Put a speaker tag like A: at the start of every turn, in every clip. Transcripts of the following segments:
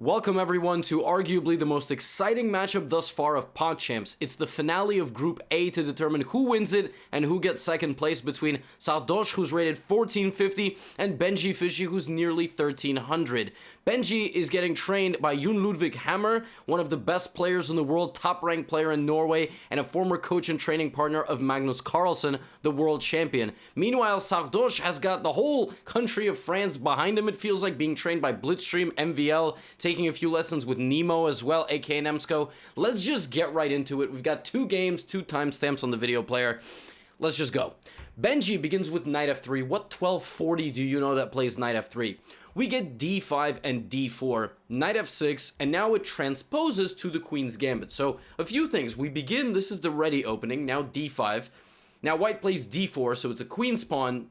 A: Welcome everyone to arguably the most exciting matchup thus far of PogChamps. It's the finale of Group A to determine who wins it and who gets second place between Sardoche, who's rated 1450, and Benjyfishy, who's nearly 1300. Benji is getting trained by Ludwig Hammer, one of the best players in the world, top-ranked player in Norway, and a former coach and training partner of Magnus Carlsen, the world champion. Meanwhile, Sardoche has got the whole country of France behind him, it feels like, being trained by Blitzstream, MVL, taking a few lessons with Nemo as well, aka Nemsko. Let's just get right into it. We've got 2 games, 2 timestamps on the video player. Let's just go. Benji begins with knight f3. What 1240 do you know that plays knight f3? We get d5 and d4, knight f6, and now it transposes to the queen's gambit. So a few things. We begin, this is the ready opening, now d5. Now white plays d4, so it's a queen's pawn.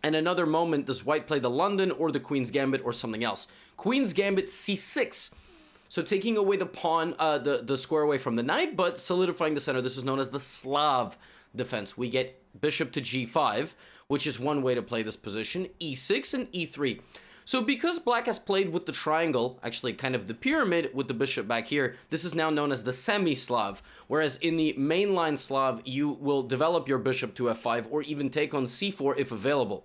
A: And another moment, does white play the London or the queen's gambit or something else? Queen's gambit c6. So taking away the pawn, the square away from the knight, but solidifying the center. This is known as the Slav defense. We get bishop to g5, which is one way to play this position, e6 and e3. So because black has played with the triangle, actually kind of the pyramid with the bishop back here, this is now known as the semi-Slav, whereas in the mainline Slav, you will develop your bishop to f5 or even take on c4 if available.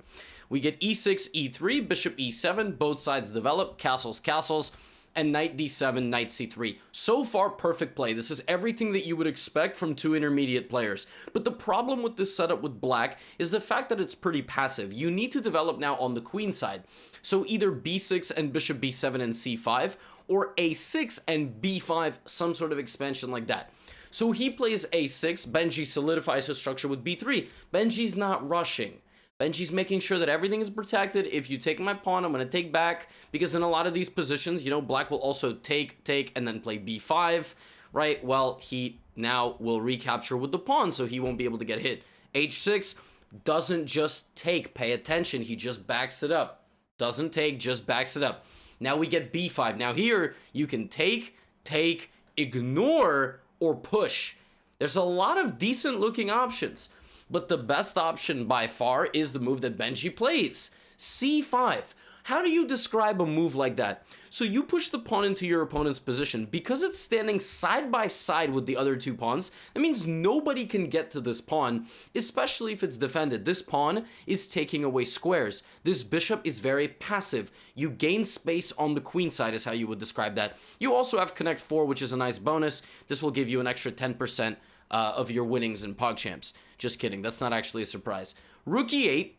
A: We get e6, e3, bishop e7, both sides develop, castles, castles, and knight d7, knight c3. So far, perfect play. This is everything that you would expect from 2 intermediate players. But the problem with this setup with black is the fact that it's pretty passive. You need to develop now on the queen side. So either b6 and bishop b7 and c5, or a6 and b5, some sort of expansion like that. So he plays a6, Benji solidifies his structure with b3. Benji's not rushing. Benji's making sure that everything is protected. If you take my pawn, I'm going to take back, because in a lot of these positions, you know, black will also take, and then play b5, right? Well, he now will recapture with the pawn, so he won't be able to get hit. h6 doesn't just take, pay attention, he just backs it up. Doesn't take, just backs it up. Now we get b5. Now here, you can take, ignore, or push. There's a lot of decent looking options. But the best option by far is the move that Benji plays, c5. How do you describe a move like that? So you push the pawn into your opponent's position. Because it's standing side by side with the other 2 pawns, that means nobody can get to this pawn, especially if it's defended. This pawn is taking away squares. This bishop is very passive. You gain space on the queen side is how you would describe that. You also have connect 4, which is a nice bonus. This will give you an extra 10% of your winnings in PogChamps. Just kidding, that's not actually a surprise. Rook e8,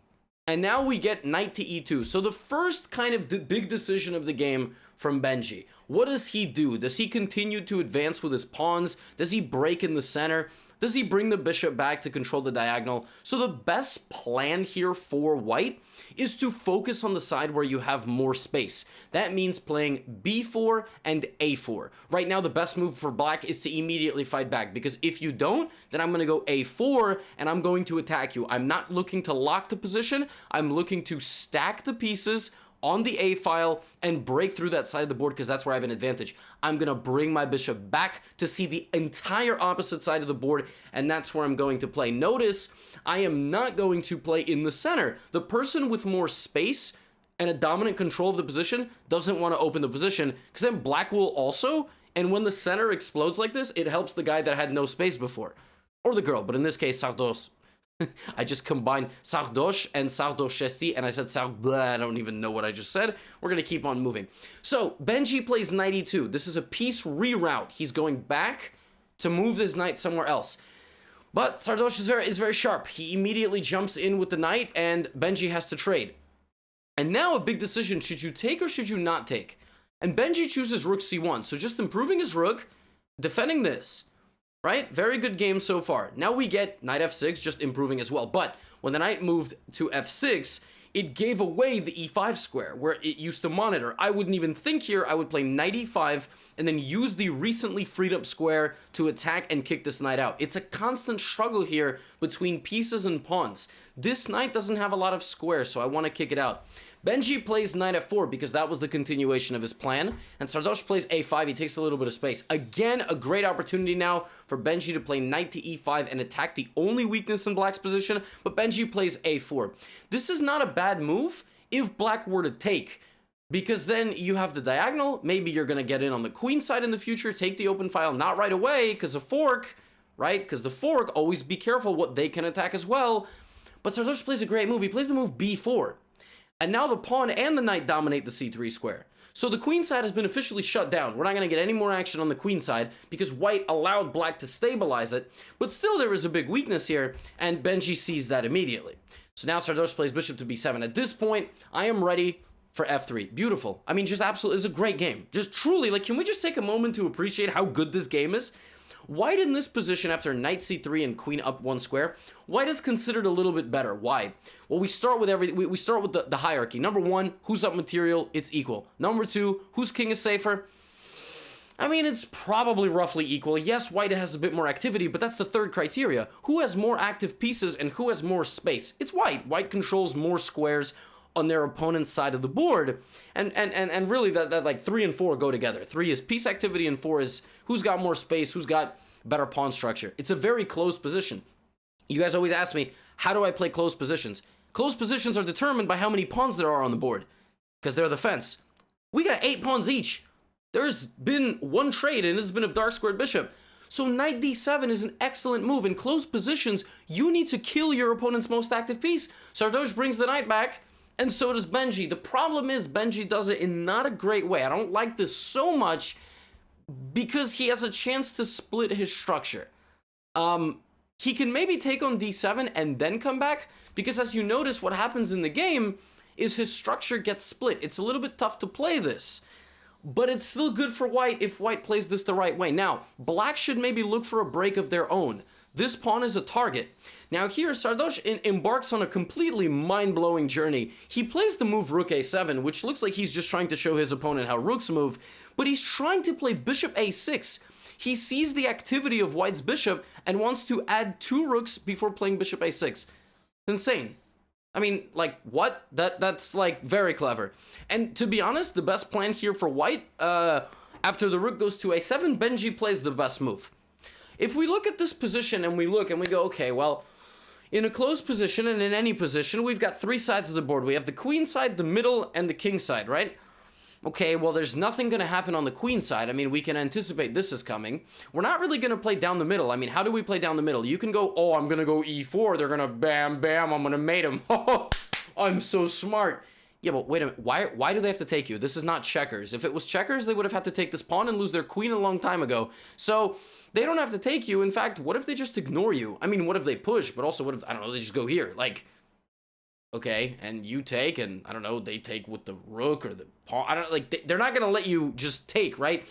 A: and now we get knight to e2. So the first kind of big decision of the game from Benji. What does he do? Does he continue to advance with his pawns? Does he break in the center? Does he bring the bishop back to control the diagonal? So the best plan here for white is to focus on the side where you have more space. That means playing b4 and a4. Right now, the best move for black is to immediately fight back, because if you don't, then I'm going to go a4 and I'm going to attack you. I'm not looking to lock the position. I'm looking to stack the pieces on the A file and break through that side of the board, because that's where I have an advantage. I'm going to bring my bishop back to see the entire opposite side of the board, and that's where I'm going to play. Notice, I am not going to play in the center. The person with more space and a dominant control of the position doesn't want to open the position, because then black will also, and when the center explodes like this, it helps the guy that had no space before. Or the girl, but in this case, Sardoche. I just combined Sardoche and Sardoche, and I said Sardoche. I don't even know what I just said. We're going to keep on moving. So, Benji plays knight e2. This is a piece reroute. He's going back to move this knight somewhere else. But Sardoche is very sharp. He immediately jumps in with the knight, and Benji has to trade. And now a big decision. Should you take or should you not take? And Benji chooses rook c1. So just improving his rook, defending this. Right? Very good game so far. Now we get knight f6, just improving as well. But when the knight moved to f6, it gave away the e5 square, where it used to monitor. I wouldn't even think here. I would play knight e5 and then use the recently freed up square to attack and kick this knight out. It's a constant struggle here between pieces and pawns. This knight doesn't have a lot of squares, so I want to kick it out. Benji plays knight f4 because that was the continuation of his plan, and Sardoche plays a5. He takes a little bit of space. Again, a great opportunity now for Benji to play knight to e5 and attack the only weakness in black's position, but Benji plays a4. This is not a bad move if black were to take. because then you have the diagonal. Maybe you're going to get in on the queen side in the future, take the open file, not right away because of fork, right? Because the fork, always be careful what they can attack as well. But Sardoche plays a great move. He plays the move b4. And now the pawn and the knight dominate the c3 square. So the queen side has been officially shut down. We're not going to get any more action on the queen side because white allowed black to stabilize it. But still there is a big weakness here, and Benji sees that immediately. So now Sardoche plays bishop to b7. At this point, I am ready for f3. Beautiful. I mean, just absolutely, it's a great game. Just truly, like, can we just take a moment to appreciate how good this game is? White in this position after knight c3 and queen up one square, white is considered a little bit better. Why? Well, we start with we start with the hierarchy. Number one, who's up material? It's equal. Number two, whose king is safer? I mean, it's probably roughly equal. Yes, white has a bit more activity, but that's the third criteria. Who has more active pieces and who has more space? It's white. White controls more squares on their opponent's side of the board, and really that like 3 and 4 go together. 3 is piece activity and 4 is who's got more space, who's got better pawn structure. It's a very close position. You guys always ask me, how do I play close positions? Close positions are determined by how many pawns there are on the board, because they're the fence. We got 8 pawns each. There's been one trade, and it's been of dark squared bishop. So knight d7 is an excellent move. In close positions, you need to kill your opponent's most active piece. Sardoche brings the knight back, and so does Benji. The problem is Benji does it in not a great way. I don't like this so much because he has a chance to split his structure. He can maybe take on d7 and then come back, because as you notice, what happens in the game is his structure gets split. It's a little bit tough to play this, but it's still good for white if white plays this the right way. Now, black should maybe look for a break of their own. This pawn is a target. Now here, Sardoche embarks on a completely mind-blowing journey. He plays the move rook a7, which looks like he's just trying to show his opponent how rooks move, but he's trying to play bishop a6. He sees the activity of white's bishop and wants to add 2 rooks before playing bishop a6. Insane. I mean, like, what? That's like very clever. And to be honest, the best plan here for white, after the rook goes to a7, Benji plays the best move. If we look at this position and we look and we go, okay, well, in a closed position and in any position, we've got 3 sides of the board. We have the queen side, the middle, and the king side, right? Okay, well, there's nothing going to happen on the queen side. I mean, we can anticipate this is coming. We're not really going to play down the middle. I mean, how do we play down the middle? You can go, oh, I'm going to go e4. They're going to bam, bam, I'm going to mate him. I'm so smart. Yeah, but wait a minute. Why do they have to take you? This is not checkers. If it was checkers, they would have had to take this pawn and lose their queen a long time ago. So they don't have to take you. In fact, what if they just ignore you? I mean, what if they push? But also, what if, I don't know, they just go here? Like, okay, and you take, and I don't know, they take with the rook or the pawn. I don't like, they're not going to let you just take, right?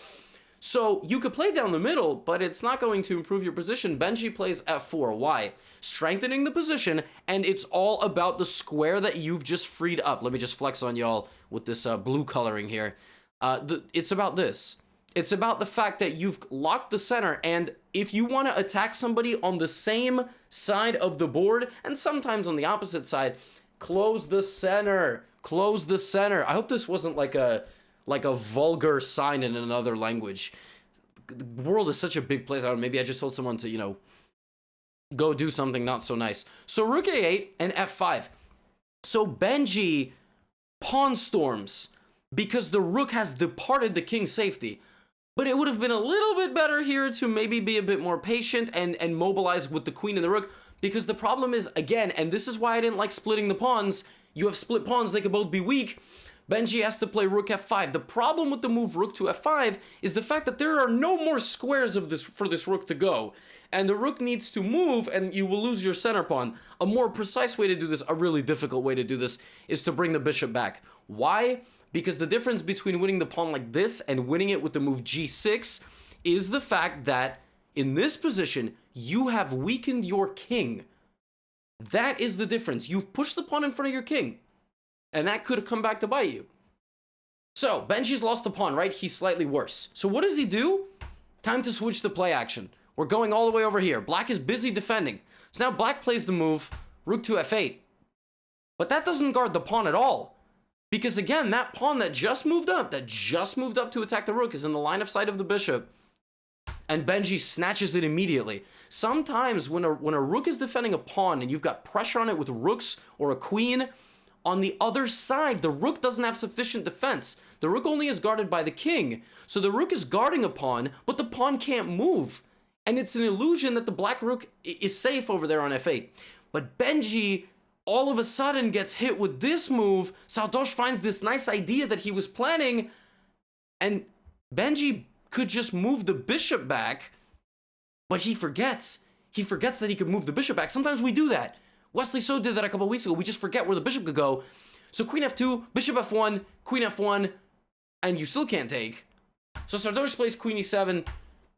A: So you could play down the middle, but it's not going to improve your position. Benji plays f4. Why? Strengthening the position, and it's all about the square that you've just freed up. Let me just flex on y'all with this blue coloring here. It's about this. It's about the fact that you've locked the center, and if you want to attack somebody on the same side of the board, and sometimes on the opposite side, close the center. Close the center. I hope this wasn't like a vulgar sign in another language. The world is such a big place. I don't know, maybe I just told someone to, you know, go do something not so nice. So rook a8 and f5. So Benji pawn storms because the rook has departed the king's safety. But it would have been a little bit better here to maybe be a bit more patient and mobilize with the queen and the rook, because the problem is, again, and this is why I didn't like splitting the pawns, you have split pawns, they could both be weak. Benji has to play rook f5. The problem with the move rook to f5 is the fact that there are no more squares of this for this rook to go. And the rook needs to move, and you will lose your center pawn. A more precise way to do this, a really difficult way to do this, is to bring the bishop back. Why? Because the difference between winning the pawn like this and winning it with the move g6 is the fact that in this position, you have weakened your king. That is the difference. You've pushed the pawn in front of your king. And that could come back to bite you. So, Benji's lost the pawn, right? He's slightly worse. So what does he do? Time to switch the play action. We're going all the way over here. Black is busy defending. So now Black plays the move, rook to f8. But that doesn't guard the pawn at all. Because again, that pawn that just moved up to attack the rook is in the line of sight of the bishop. And Benji snatches it immediately. Sometimes when a rook is defending a pawn and you've got pressure on it with rooks or a queen, on the other side, the rook doesn't have sufficient defense. The rook only is guarded by the king. So the rook is guarding a pawn, but the pawn can't move. And it's an illusion that the black rook is safe over there on f8. But Benji all of a sudden gets hit with this move. Sardoche finds this nice idea that he was planning, and Benji could just move the bishop back, but he forgets. He forgets that he could move the bishop back. Sometimes we do that. Wesley So did that a couple weeks ago. We just forget where the bishop could go. So queen f2, bishop f1, queen f1, and you still can't take. So Sardoche plays queen e7,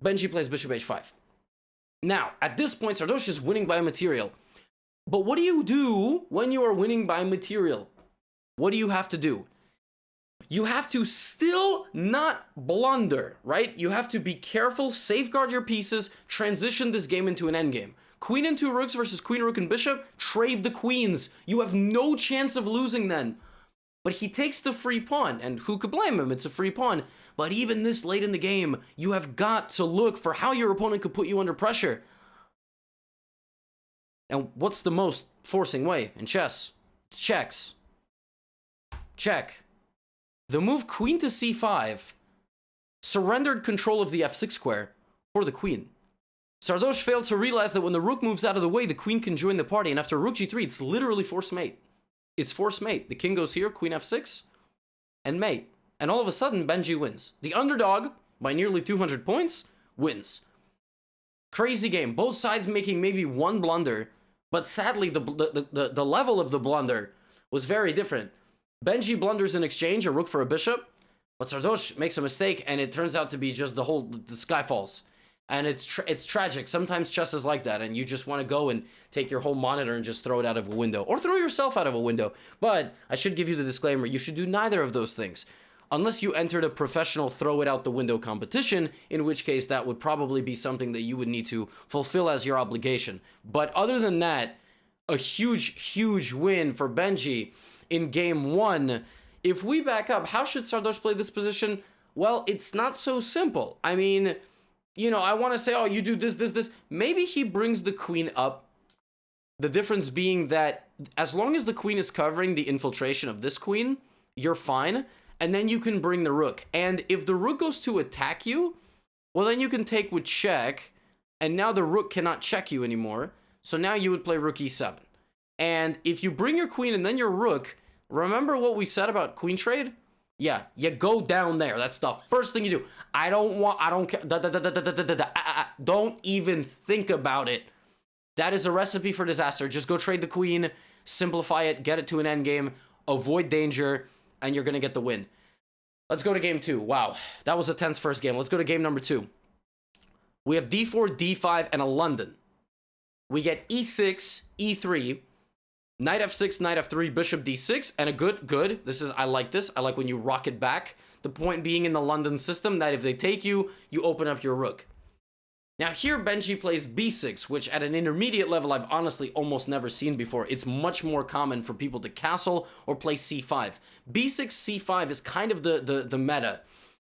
A: Benji plays bishop h5. Now, at this point, Sardoche is winning by material. But what do you do when you are winning by material? What do you have to do? You have to still not blunder, right? You have to be careful, safeguard your pieces, transition this game into an endgame. Queen and two rooks versus queen, rook, and bishop, trade the queens. You have no chance of losing then. But he takes the free pawn, and who could blame him? It's a free pawn. But even this late in the game, you have got to look for how your opponent could put you under pressure. And what's the most forcing way in chess? It's checks. Check. The move queen to c5 surrendered control of the f6 square for the queen. Sardoche failed to realize that when the rook moves out of the way, the queen can join the party, and after rook g3, it's literally force mate. It's force mate. The king goes here, queen f6, and mate. And all of a sudden, Benji wins. The underdog, by nearly 200 points, wins. Crazy game. Both sides making maybe one blunder, but sadly, the level of the blunder was very different. Benji blunders in exchange, a rook for a bishop, but Sardoche makes a mistake, and it turns out to be just the sky falls. And it's tragic. Sometimes chess is like that, and you just want to go and take your whole monitor and just throw it out of a window, or throw yourself out of a window. But I should give you the disclaimer, you should do neither of those things. Unless you entered a professional throw it out the window competition, in which case that would probably be something that you would need to fulfill as your obligation. But other than that, a huge win for Benji in game one. If we back up, how should Sardoche play this position? Well, it's not so simple. I mean, you know, I want to say, oh, you do this. Maybe he brings the queen up. The difference being that as long as the queen is covering the infiltration of this queen, you're fine. And then you can bring the rook. And if the rook goes to attack you, well, then you can take with check. And now the rook cannot check you anymore. So now you would play rook e7. And if you bring your queen and then your rook, remember what we said about queen trade? Yeah, you go down there. That's the first thing you do. I don't care. Don't even think about it. That is a recipe for disaster. Just go trade the queen, simplify it, get it to an endgame, avoid danger, and you're going to get the win. Let's go to game two. Wow, that was a tense first game. Let's go to game number two. We have d4, d5, and a London. We get e6, e3, knight f6, knight f3, bishop d6, and a good. I like this. I like when you rock it back. The point being in the London system that if they take you, you open up your rook. Now here Benji plays b6, which at an intermediate level I've honestly almost never seen before. It's much more common for people to castle or play c5. b6, c5 is kind of the meta.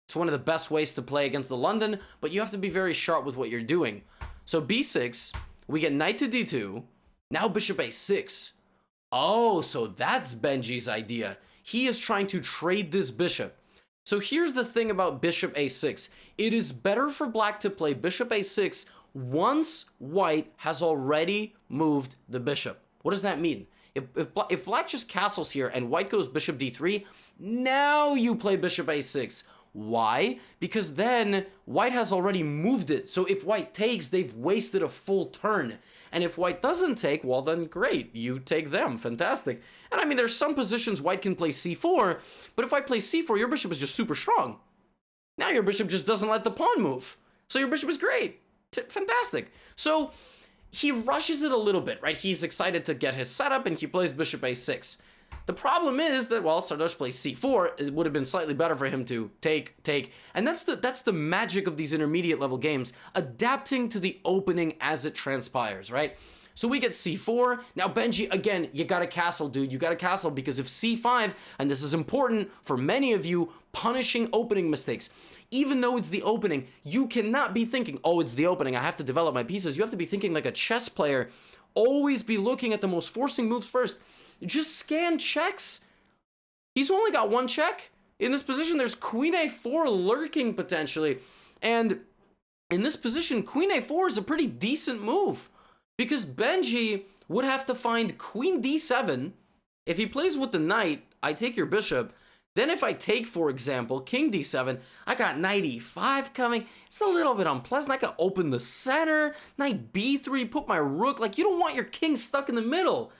A: It's one of the best ways to play against the London, but you have to be very sharp with what you're doing. So b6, we get knight to d2, now bishop a6. Oh, so that's Benji's idea. He is trying to trade this bishop. So here's the thing about bishop a6. It is better for black to play bishop a6 once white has already moved the bishop. What does that mean? If black just castles here and white goes bishop d3, now you play bishop a6. Why? Because then white has already moved it. So if white takes, they've wasted a full turn. And if white doesn't take, well then great, you take them, fantastic. And I mean, there's some positions white can play c4, but if white plays c4, your bishop is just super strong. Now your bishop just doesn't let the pawn move. So your bishop is great, fantastic. So he rushes it a little bit, right? He's excited to get his setup and he plays bishop a6. The problem is that, well, Sardoche plays c4, it would have been slightly better for him to take, and that's the magic of these intermediate level games, adapting to the opening as it transpires, right? So we get c4. Now Benji, again, you gotta castle, dude. You gotta castle because if c5, and this is important for many of you, punishing opening mistakes. Even though it's the opening, you cannot be thinking, oh, it's the opening, I have to develop my pieces. You have to be thinking like a chess player. Always be looking at the most forcing moves first. Just scan checks. He's only got one check. In this position, there's queen a4 lurking potentially. And in this position, queen a4 is a pretty decent move because Benji would have to find queen d7. If he plays with the knight, I take your bishop. Then if I take, for example, king d7, I got knight e5 coming. It's a little bit unpleasant. I could open the center, knight b3, put my rook. Like, you don't want your king stuck in the middle.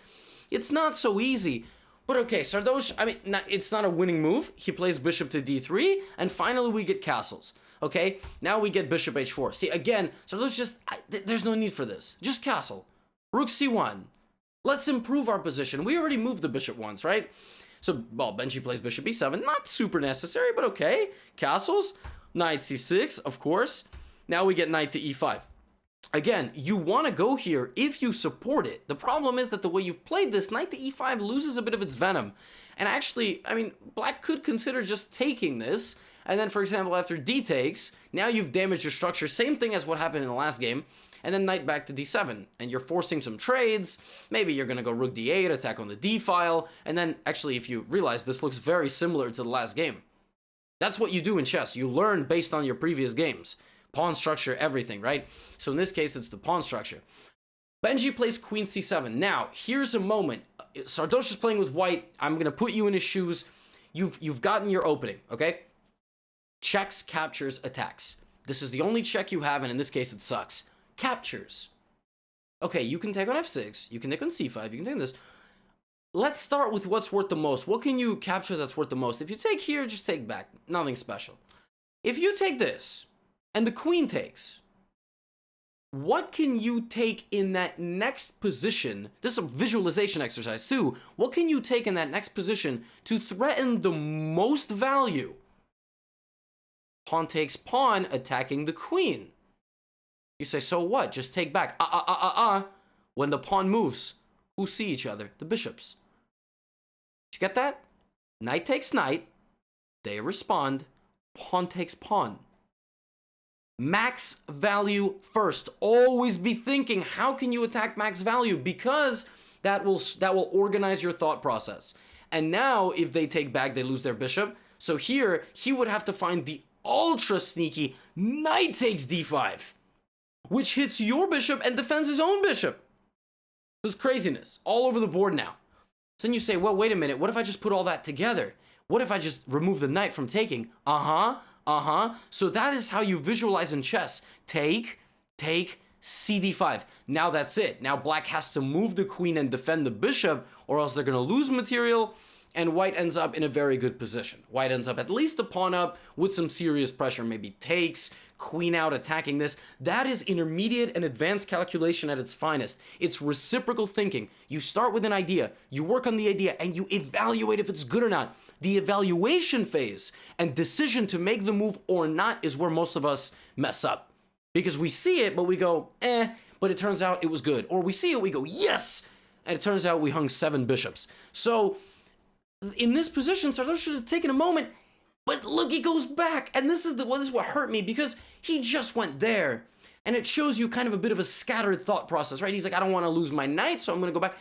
A: It's not so easy. But okay, Sardoche, I mean, it's not a winning move. He plays bishop to d3, and finally we get castles. Okay, now we get bishop h4. See, again, Sardoche just, there's no need for this. Just castle. Rook c1. Let's improve our position. We already moved the bishop once, right? So, well, Benji plays bishop e7. Not super necessary, but okay. Castles. Knight c6, of course. Now we get knight to e5. Again, you want to go here if you support it. The problem is that the way you've played this, knight to e5 loses a bit of its venom. And actually, I mean, black could consider just taking this. And then, for example, after d takes, now you've damaged your structure. Same thing as what happened in the last game. And then knight back to d7, and you're forcing some trades. Maybe you're going to go rook d8, attack on the d file, and then, actually, if you realize, this looks very similar to the last game. That's what you do in chess. You learn based on your previous games. Pawn structure, everything, right? So in this case, it's the pawn structure. Benji plays queen c7. Now, here's a moment. Sardoche is playing with white. I'm going to put you in his shoes. You've gotten your opening, okay? Checks, captures, attacks. This is the only check you have, and in this case, it sucks. Captures. Okay, you can take on f6, you can take on c5, you can take on this. Let's start with what's worth the most. What can you capture that's worth the most? If you take here, just take back. Nothing special. If you take this, and the queen takes, what can you take in that next position? This is a visualization exercise too. What can you take in that next position to threaten the most value? Pawn takes pawn, attacking the queen. You say, so what? Just take back. When the pawn moves, who see each other? The bishops. Did you get that? Knight takes knight. They respond. Pawn takes pawn. Max value first. Always be thinking, how can you attack max value? Because that will organize your thought process. And now, if they take back, they lose their bishop. So here, he would have to find the ultra sneaky knight takes d5. Which hits your bishop and defends his own bishop. So it's craziness all over the board now. So then you say, well, wait a minute. What if I just put all that together? What if I just remove the knight from taking? So that is how you visualize in chess. Take, cd5. Now that's it. Now black has to move the queen and defend the bishop, or else they're going to lose material. And white ends up in a very good position. White ends up at least a pawn up with some serious pressure. Maybe takes, queen out, attacking this. That is intermediate and advanced calculation at its finest. It's reciprocal thinking. You start with an idea, you work on the idea, and you evaluate if it's good or not. The evaluation phase and decision to make the move or not is where most of us mess up. Because we see it, but we go, but it turns out it was good. Or we see it, we go, yes! And it turns out we hung 7 bishops. So, in this position, Sardoche should have taken a moment, but look, he goes back, and this is what hurt me, because he just went there, and it shows you kind of a bit of a scattered thought process, right? He's like, I don't want to lose my knight, so I'm going to go back,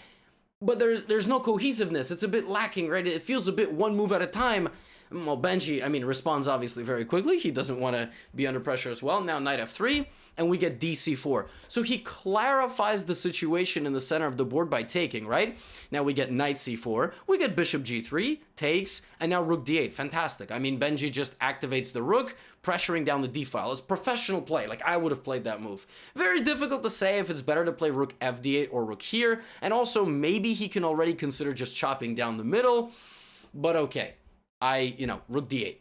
A: but there's no cohesiveness. It's a bit lacking, right? It feels a bit one move at a time. Well, Benji, responds obviously very quickly. He doesn't want to be under pressure as well. Now knight f3, and we get dc4. So he clarifies the situation in the center of the board by taking, right? Now we get knight c4, we get bishop g3, takes, and now rook d8. Fantastic. Benji just activates the rook, pressuring down the d file. It's professional play. Like, I would have played that move. Very difficult to say if it's better to play rook fd8 or rook here, and also maybe he can already consider just chopping down the middle, but okay. Rook d8,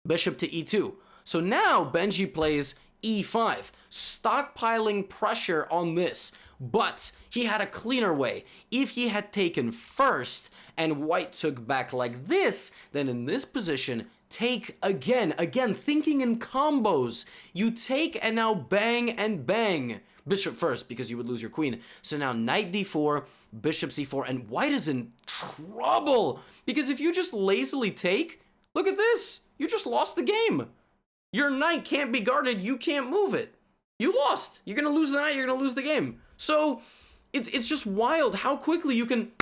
A: bishop to e2. So now Benji plays e5, stockpiling pressure on this, but he had a cleaner way. If he had taken first and white took back like this, then in this position, take again, thinking in combos. You take and now bang and bang. Bishop first, because you would lose your queen. So now knight d4, bishop c4, and white is in trouble. Because if you just lazily take, look at this. You just lost the game. Your knight can't be guarded. You can't move it. You lost. You're going to lose the knight. You're going to lose the game. So it's just wild how quickly you can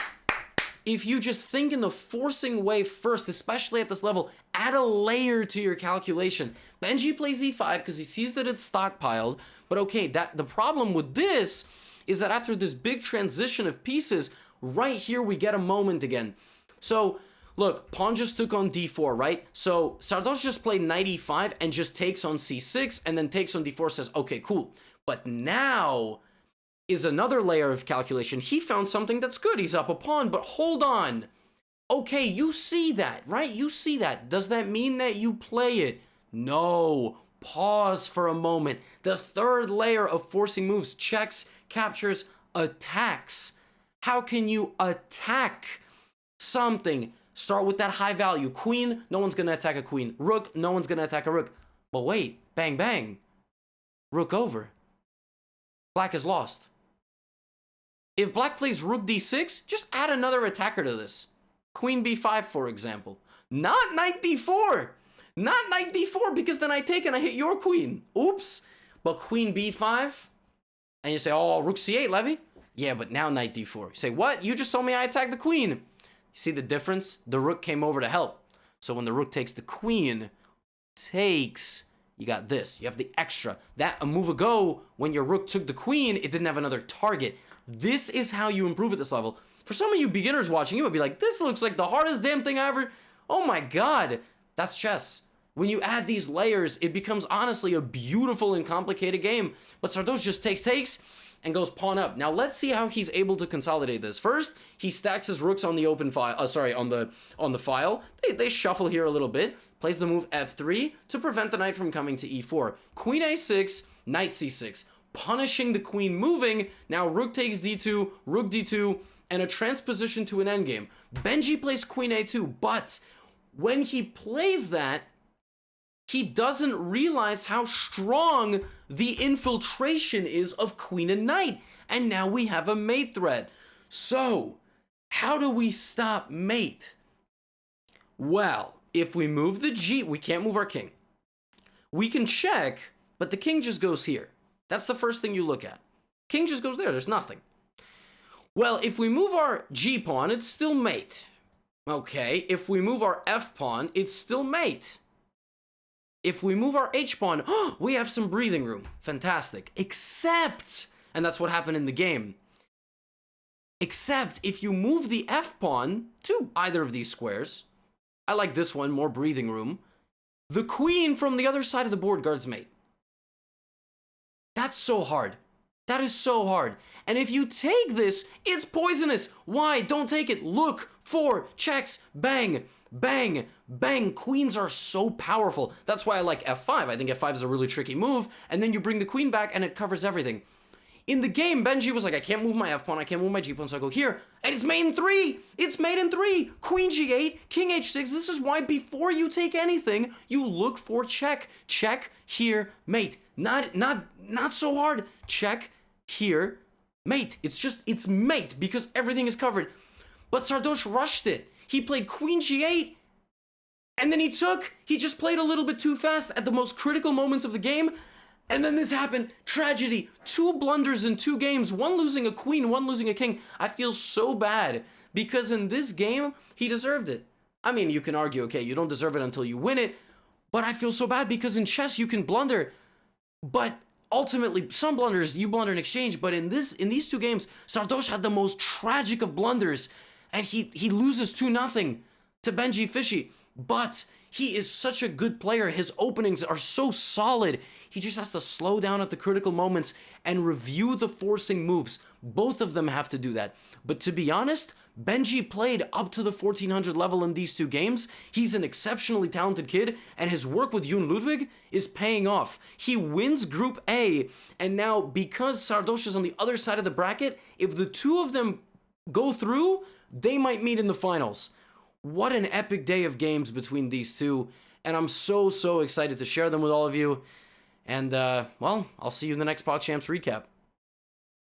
A: if you just think in the forcing way first, especially at this level, add a layer to your calculation. Benji plays e5 because he sees that it's stockpiled, but okay, the problem with this is that after this big transition of pieces, right here we get a moment again. So, look, pawn just took on d4, right? So, Sardoche just played knight e5 and just takes on c6 and then takes on d4, says, okay, cool. But now is another layer of calculation. He found something that's good. He's up a pawn, but hold on. Okay, you see that, right? You see that. Does that mean that you play it? No. Pause for a moment. The third layer of forcing moves: checks, captures, attacks. How can you attack something? Start with that high value. Queen, no one's gonna attack a queen. Rook, no one's gonna attack a rook. But wait, bang, bang. Rook over. Black is lost. If black plays rook d6, just add another attacker to this. Queen b5, for example. Not knight d4. Not knight d4, because then I take and I hit your queen. Oops. But queen b5, and you say, oh, rook c8, Levy? Yeah, but now knight d4. You say, what? You just told me I attacked the queen. You see the difference? The rook came over to help. So when the rook takes the queen, you got this. You have the extra. That a move ago, when your rook took the queen, it didn't have another target. This is how you improve at this level. For some of you beginners watching, you would be like, this looks like the hardest damn thing I ever... Oh my god. That's chess. When you add these layers, it becomes honestly a beautiful and complicated game. But Sardoche just takes, and goes pawn up. Now let's see how he's able to consolidate this. First, he stacks his rooks on the open file. On the file. They shuffle here a little bit. Plays the move f3 to prevent the knight from coming to e4. Queen a6, knight c6. Punishing the queen moving. Now rook takes d2, rook d2, and a transposition to an endgame. Benji plays queen a2, but when he plays that, he doesn't realize how strong the infiltration is of queen and knight. And now we have a mate threat. So, how do we stop mate? Well, if we move the g, we can't move our king. We can check, but the king just goes here. That's the first thing you look at. King just goes there, there's nothing. Well, if we move our g pawn, it's still mate. Okay, if we move our f pawn, it's still mate. If we move our h pawn, we have some breathing room. Fantastic. Except, and that's what happened in the game, except if you move the f pawn to either of these squares, I like this one, more breathing room, the queen from the other side of the board guards mate. That's so hard. That is so hard. And if you take this, it's poisonous. Why? Don't take it. Look for checks. Bang, bang, bang. Queens are so powerful. That's why I like f5. I think f5 is a really tricky move. And then you bring the queen back and it covers everything. In the game, Benji was like, I can't move my f-pawn, I can't move my g-pawn, so I go here. And it's mate in 3! It's mate in 3! Queen g8, king h6. This is why before you take anything, you look for check. Check, here, mate. Not so hard. Check, here, mate. It's mate because everything is covered. But Sardoche rushed it. He played queen g8, and then he just played a little bit too fast at the most critical moments of the game. And then this happened. Tragedy. 2 blunders in 2 games. One losing a queen, one losing a king. I feel so bad because in this game, he deserved it. I mean, you can argue, okay, you don't deserve it until you win it. But I feel so bad because in chess, you can blunder. But ultimately, some blunders, you blunder in exchange. But in these 2 games, Sardoche had the most tragic of blunders. And he loses 2-0 to Benjyfishy. But he is such a good player. His openings are so solid. He just has to slow down at the critical moments and review the forcing moves. Both of them have to do that. But to be honest, Benji played up to the 1400 level in these 2 games. He's an exceptionally talented kid, and his work with Rainn Ludwig is paying off. He wins Group A, and now because Sardoche is on the other side of the bracket, if the 2 of them go through, they might meet in the finals. What an epic day of games between these 2, and I'm so excited to share them with all of you. And, well, I'll see you in the next PogChamps recap.